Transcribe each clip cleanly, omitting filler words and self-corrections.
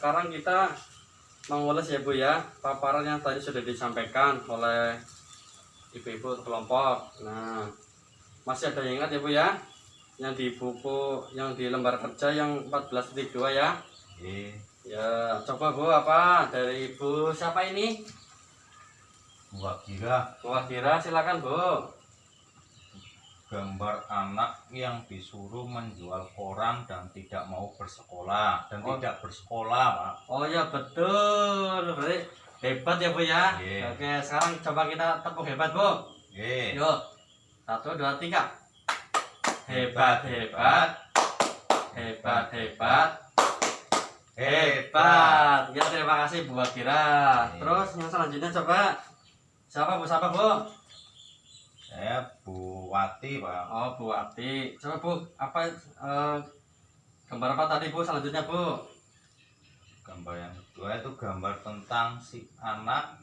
sekarang kita mengulas ya Bu ya, paparan yang tadi sudah disampaikan oleh ibu-ibu kelompok. Nah, masih ada yang ingat ya Bu ya, yang di buku, yang di lembar kerja yang 14.2 ya? Ya, coba Bu, apa dari Ibu siapa ini? Bu Kira. Bu Kira, silakan Bu. Gambar anak yang disuruh menjual koran dan tidak mau bersekolah dan tidak bersekolah, Pak. Oh ya betul, berarti hebat ya Bu ya. Oke, sekarang coba kita tepuk hebat Bu. Yuk, 1, 2, 3. Hebat, hebat, hebat, hebat, hebat. Ya terima kasih Bu Kira. Terus yang selanjutnya coba siapa Bu? Siapa Bu? Saya Bu Wati, Pak. Oh Bu Wati. Coba Bu, apa gambar apa tadi Bu? Selanjutnya Bu. Gambar yang kedua itu gambar tentang si anak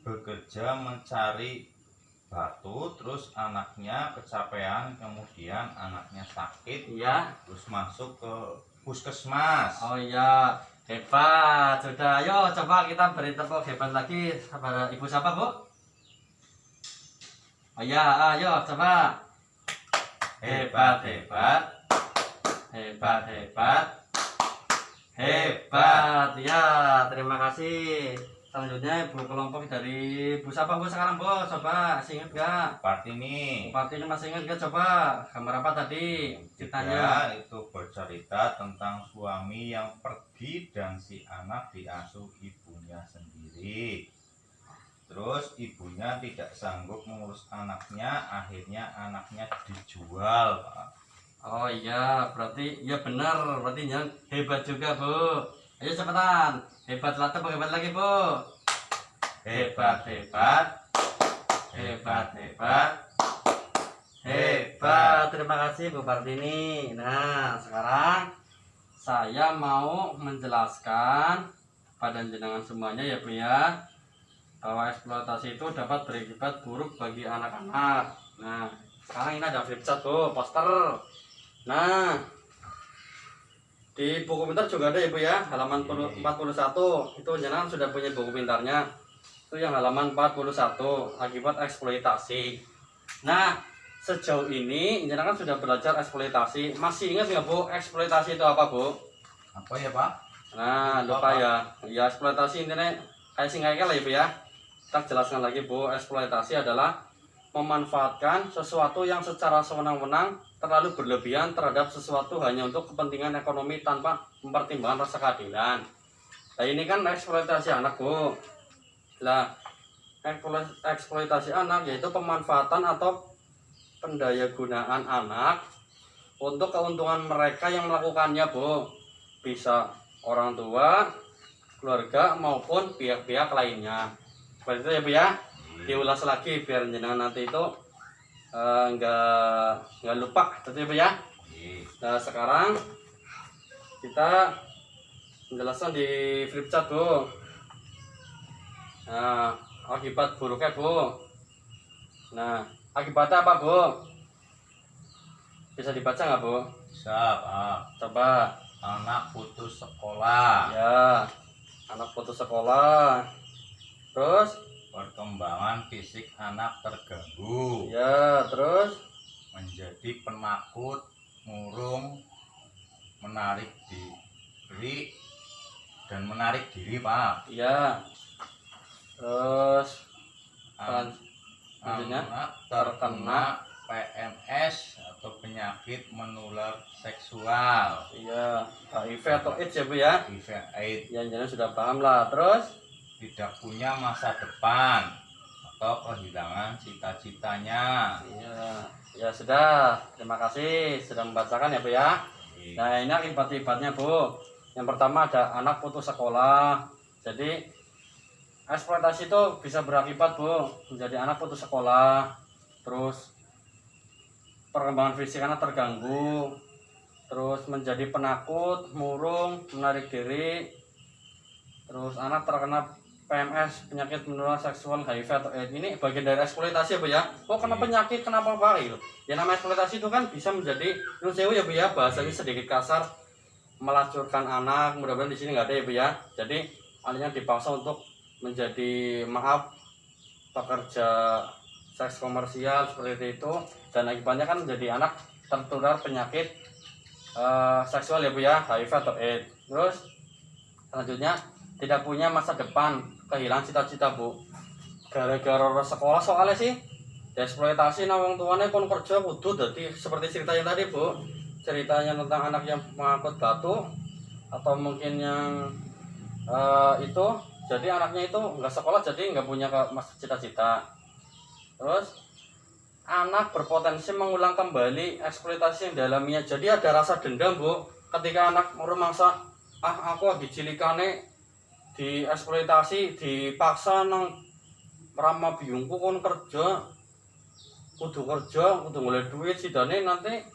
bekerja mencari batu, terus anaknya kecapean, kemudian anaknya sakit, Iya. terus masuk ke puskesmas. Oh iya, hebat. Sudah, ayo coba kita beri tepuk hebat lagi kepada Ibu siapa Bu? Oh iya, ayo coba. Hebat, hebat, hebat, hebat, hebat. Ya, terima kasih. Selanjutnya Ibu kelompok dari Bu siapa Bu sekarang Bu? Coba masih ingat gak? Partini. Partinya masih ingat gak? Coba gambar apa tadi? Ceritanya itu bercerita tentang suami yang pergi dan si anak diasuh ibunya sendiri. Terus ibunya tidak sanggup mengurus anaknya, akhirnya anaknya dijual, Pak. Oh iya, berarti ya benar, berarti yang hebat juga Bu. Ayo cepetan, hebat tepuk hebat lagi Bu. Hebat, hebat, hebat, hebat, hebat. Terima kasih Bu Partini. Nah, sekarang saya mau menjelaskan pada jenengan semuanya ya Bu ya, bahwa eksploitasi itu dapat berakibat buruk bagi anak-anak. Nah, sekarang ini ada flipchart Bu, poster. Nah, di buku pintar juga ada ya Bu ya, halaman 41. Itu jenengan sudah punya buku pintarnya. Itu yang halaman 41, akibat eksploitasi. Nah, sejauh ini jenengan sudah belajar eksploitasi. Masih ingat nggak Bu, eksploitasi itu apa Bu? Apa ya, Pak? Nah, lupa ya. Ya, eksploitasi intinya kayak singkatnya lah ya Bu ya. Kita jelaskan lagi Bu, eksploitasi adalah memanfaatkan sesuatu yang secara sewenang-wenang terlalu berlebihan terhadap sesuatu hanya untuk kepentingan ekonomi tanpa mempertimbangkan rasa keadilan. Nah ini kan eksploitasi anak Bu. Nah, eksploitasi anak yaitu pemanfaatan atau pendayagunaan anak untuk keuntungan mereka yang melakukannya Bu. Bisa orang tua, keluarga maupun pihak-pihak lainnya. Seperti itu ya Bu ya. Diulas lagi biar jenengan nanti itu nggak lupa, gitu ya Bu ya. Nah sekarang kita menjelaskan di flipchart Bu. Nah akibat buruknya Bu. Nah akibatnya apa Bu? Bisa dibaca nggak Bu? Bisa, Pak. Coba. Anak putus sekolah. Ya, anak putus sekolah. Terus Perkembangan fisik anak terganggu. ya, terus Menjadi penakut, murung, menarik diri, dan menarik diri, Pak. ya. Terus selanjutnya Anak terkena PMS atau penyakit menular seksual. iya, HIV atau AIDS ya Bu ya. HIV, Yang jelas sudah paham lah. Terus tidak punya masa depan atau kehilangan cita-citanya. iya, ya sudah. Terima kasih sudah membacakan ya Bu ya. Nah, ini akibat-akibatnya Bu. Yang pertama ada anak putus sekolah. Jadi eksploitasi itu bisa berakibat Bu, menjadi anak putus sekolah. Terus perkembangan fisik anak terganggu. Terus menjadi penakut, murung, menarik diri. Terus anak terkena PMS, penyakit menular seksual, HIV atau AIDS. Ini bagian dari eksploitasi ya Bu ya. Oh kena penyakit, kenapa Pak gitu. Ya nama eksploitasi itu kan bisa menjadi, menurut saya ya Bu ya, bahasanya sedikit kasar, melacurkan anak, mudah-mudahan di sini nggak ada ya Bu ya. Jadi anaknya dipaksa untuk menjadi pekerja seks komersial seperti itu, dan akibatnya kan jadi anak tertular penyakit seksual ya Bu ya, HIV atau AIDS. Terus selanjutnya tidak punya masa depan, kehilangan cita-cita Bu, gara-gara sekolah soalnya sih dieksploitasi nang wong tuane kon kerja kudu dadi seperti ceritanya tadi Bu, ceritanya tentang anak yang mengangkut batu atau mungkin yang itu jadi anaknya itu nggak sekolah jadi nggak punya masa cita-cita. Terus anak berpotensi mengulang kembali eksploitasi yang dialaminya, jadi ada rasa dendam Bu ketika anak merumangsa, aku lagi cilikane dieksploitasi, dipaksa nang rama biungku kon kerja kudu golek duit sidane nanti.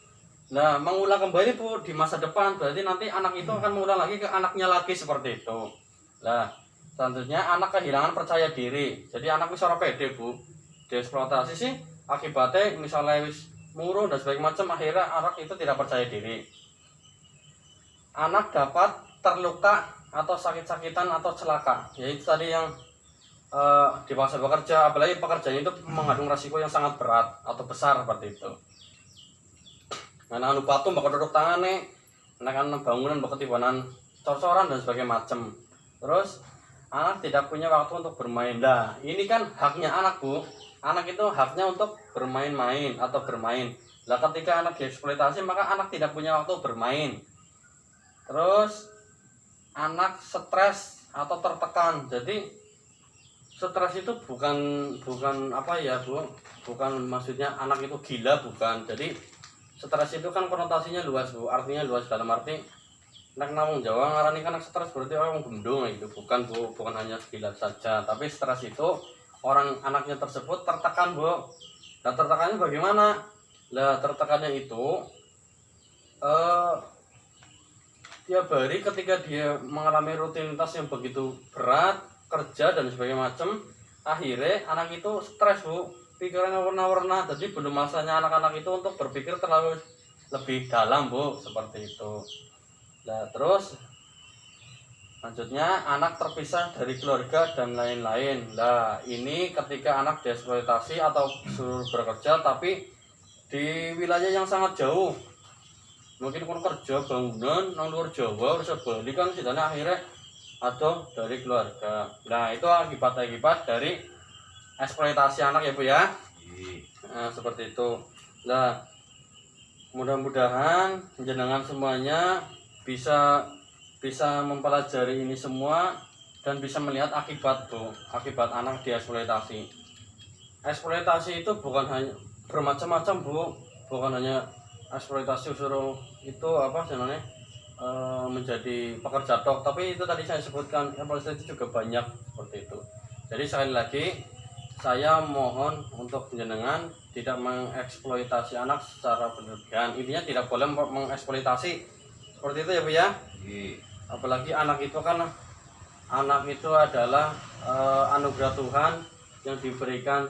Nah, mengulang kembali Bu di masa depan, berarti nanti anak itu akan mengulang lagi ke anaknya lagi seperti itu. Nah, selanjutnya anak kehilangan percaya diri. Jadi anak wis ora pede Bu. Dieksploitasi sih akibatnya misalnya wis murung dan sebagainya macam, akhirnya anak itu tidak percaya diri. Anak dapat terluka atau sakit-sakitan atau celaka. Yaitu tadi yang dipaksa bekerja, apalagi pekerjaan itu mengandung resiko yang sangat berat atau besar seperti itu. Nah, anu batu bakal duduk tangan nih, anak bangunan bakal tibanan cor-coran dan sebagainya macam. Terus anak tidak punya waktu untuk bermain. Nah, ini kan haknya anak Bu. Anak itu haknya untuk bermain-main atau bermain. Nah, ketika anak dieksploitasi maka anak tidak punya waktu bermain. Terus anak stres atau tertekan. Jadi stres itu bukan apa ya Bu? Bukan maksudnya anak itu gila, bukan. Jadi stres itu kan konotasinya luas Bu, artinya luas dalam arti nek nang Jawa ngarani kan stres berarti orang gendong itu, bukan Bu, bukan hanya gila saja, tapi stres itu orang anaknya tersebut tertekan Bu. Nah, tertekannya bagaimana? Lah, tertekannya itu tiap hari ketika dia mengalami rutinitas yang begitu berat, kerja dan sebagainya macam, akhirnya anak itu stres Bu, pikirannya warna-warna. Jadi belum masanya anak-anak itu untuk berpikir terlalu lebih dalam Bu, seperti itu. Nah, terus selanjutnya anak terpisah dari keluarga dan lain-lain. Nah, ini ketika anak dieksploitasi atau suruh bekerja tapi di wilayah yang sangat jauh. Mungkin kon kerja bangunan nang luar Jawa, harus balik kan sidana akhirnya atau dari keluarga. Nah, itu akibat-akibat dari eksploitasi anak ya Bu ya. Nah, seperti itu. Nah, mudah-mudahan jenengan semuanya bisa mempelajari ini semua dan bisa melihat akibat Bu, akibat anak dieksploitasi. Eksploitasi itu bukan hanya bermacam-macam Bu, bukan hanya eksploitasi suruh itu apa sebenarnya menjadi pekerja tok, tapi itu tadi saya sebutkan eksploitasi itu juga banyak seperti itu. Jadi sekali lagi saya mohon untuk jenengan tidak mengeksploitasi anak secara berlebihan. Intinya tidak boleh mengeksploitasi seperti itu ya Bu ya. Apalagi anak itu kan adalah anugerah Tuhan yang diberikan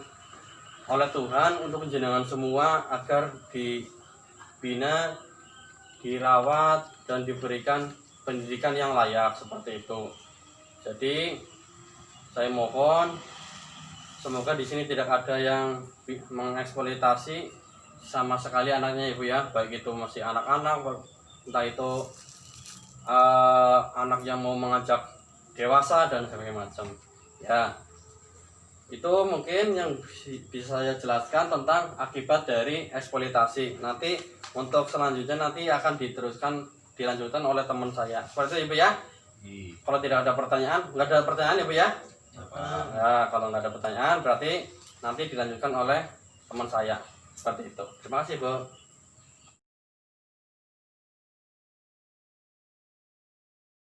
oleh Tuhan untuk jenengan semua agar dibina, dirawat dan diberikan pendidikan yang layak seperti itu. Jadi saya mohon semoga di sini tidak ada yang mengeksploitasi sama sekali anaknya Ibu ya, baik itu masih anak-anak, entah itu anak yang mau mengajak dewasa dan sebagainya macam. Ya, itu mungkin yang bisa saya jelaskan tentang akibat dari eksploitasi. Nanti untuk selanjutnya nanti akan dilanjutkan oleh teman saya. Seperti itu Ibu ya. Kalau tidak ada pertanyaan, nggak ada pertanyaan ya Bu ya. Ya, kalau nggak ada pertanyaan berarti nanti dilanjutkan oleh teman saya. Seperti itu. Terima kasih Bu.